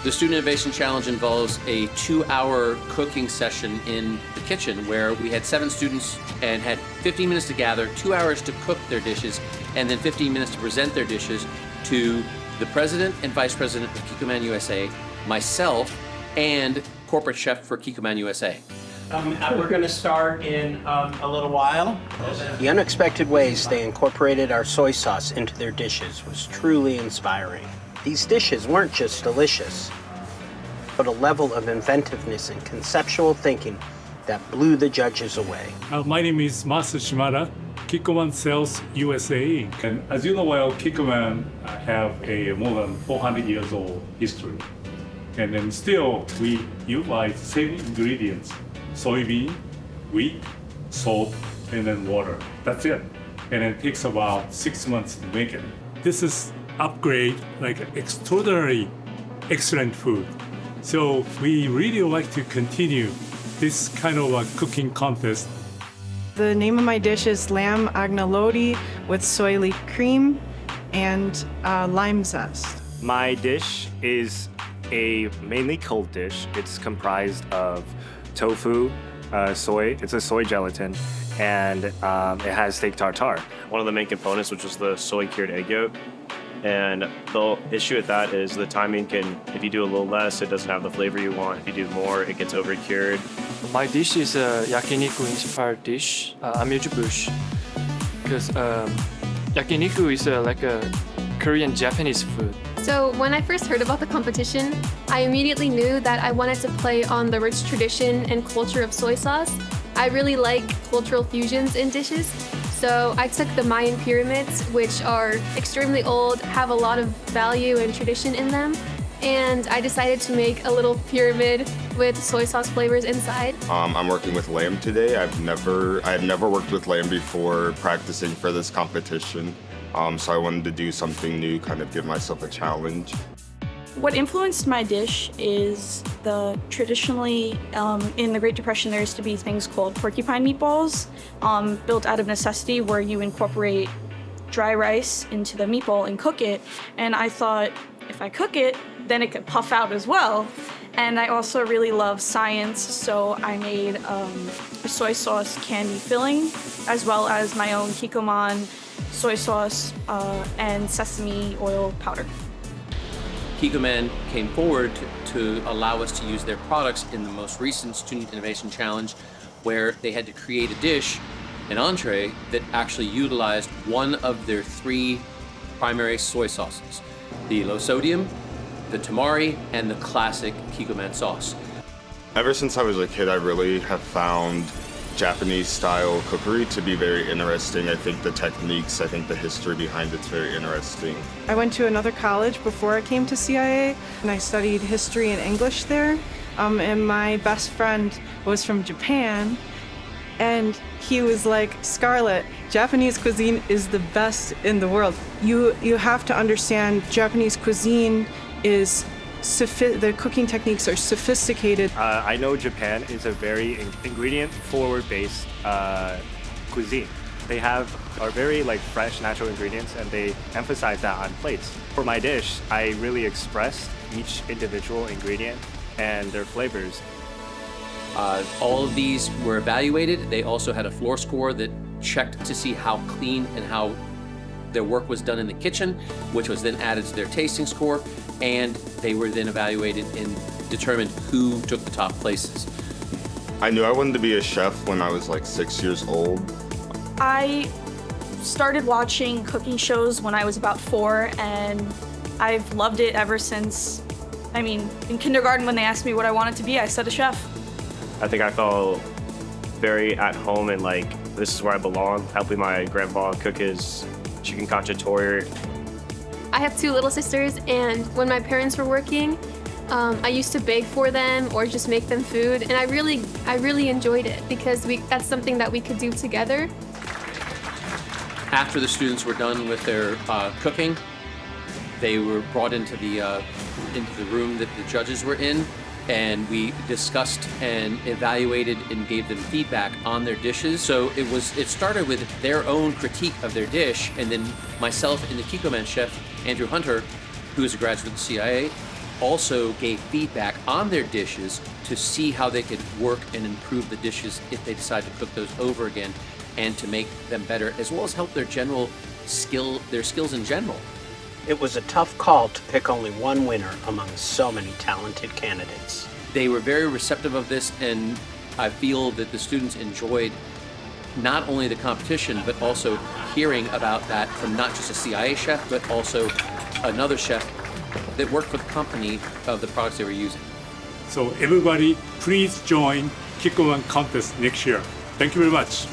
The Student Innovation Challenge involves a 2-hour cooking session in the kitchen where we had 7 students and had 15 minutes to gather, 2 hours to cook their dishes, and then 15 minutes to present their dishes to the president and vice president of Kikkoman USA, myself, and corporate chef for Kikkoman USA. We're going to start in a little while. The unexpected ways they incorporated our soy sauce into their dishes was truly inspiring. These dishes weren't just delicious, but a level of inventiveness and conceptual thinking that blew the judges away. My name is Masu Shimada, Kikkoman Sales USA. And as you know well, Kikkoman have a more than 400 years old history. And then still we utilize same ingredients, soybean, wheat, salt, and then water. That's it. And it takes about 6 months to make it. This is upgrade, like extraordinary excellent food. So we really like to continue this kind of a cooking contest. The name of my dish is lamb agnolotti with soy Lake cream and lime zest. My dish is a mainly cold dish. It's comprised of tofu, soy, it's a soy gelatin, and it has steak tartare. One of the main components, which was the soy cured egg yolk. And the issue with that is the timing can, if you do a little less, it doesn't have the flavor you want. If you do more, it gets over-cured. My dish is a yakiniku-inspired dish, amuse-bouche, because yakiniku is like a Korean-Japanese food. So when I first heard about the competition, I immediately knew that I wanted to play on the rich tradition and culture of soy sauce. I really like cultural fusions in dishes. So I took the Mayan pyramids, which are extremely old, have a lot of value and tradition in them, and I decided to make a little pyramid with soy sauce flavors inside. I'm working with lamb today. I had never worked with lamb before practicing for this competition, so I wanted to do something new, kind of give myself a challenge. What influenced my dish is traditionally in the Great Depression there used to be things called porcupine meatballs built out of necessity where you incorporate dry rice into the meatball and cook it. And I thought if I cook it, then it could puff out as well. And I also really love science, so I made a soy sauce candy filling as well as my own Kikkoman soy sauce and sesame oil powder. Kikkoman came forward to allow us to use their products in the most recent Student Innovation Challenge, where they had to create a dish, an entree, that actually utilized one of their 3 primary soy sauces, the low sodium, the Tamari, and the classic Kikkoman sauce. Ever since I was a kid, I really have found Japanese-style cookery to be very interesting. I think the techniques, I think the history behind it's very interesting. I went to another college before I came to CIA, and I studied history and English there. And my best friend was from Japan, and he was like, Scarlett, Japanese cuisine is the best in the world. You have to understand Japanese cuisine is the cooking techniques are sophisticated. I know Japan is a very ingredient-forward-based cuisine. They are very fresh, natural ingredients, and they emphasize that on plates. For my dish, I really expressed each individual ingredient and their flavors. All of these were evaluated. They also had a floor score that checked to see how clean and how their work was done in the kitchen, which was then added to their tasting score, and they were then evaluated and determined who took the top places. I knew I wanted to be a chef when I was 6 years old. I started watching cooking shows when I was about 4, and I've loved it ever since. I mean, in kindergarten when they asked me what I wanted to be, I said a chef. I think I felt very at home and this is where I belong, helping my grandpa cook his chicken cacciatore. I have 2 little sisters, and when my parents were working, I used to bake for them or just make them food, and I really enjoyed it because that's something that we could do together. After the students were done with their cooking, they were brought into the room that the judges were in, and we discussed and evaluated and gave them feedback on their dishes. So it started with their own critique of their dish, and then myself and the Kikkoman chef, Andrew Hunter, who is a graduate of the CIA, also gave feedback on their dishes to see how they could work and improve the dishes if they decide to cook those over again, and to make them better, as well as help their skills in general. It was a tough call to pick only one winner among so many talented candidates. They were very receptive of this, and I feel that the students enjoyed not only the competition, but also hearing about that from not just a CIA chef, but also another chef that worked for the company of the products they were using. So everybody, please join Kikkoman contest next year. Thank you very much.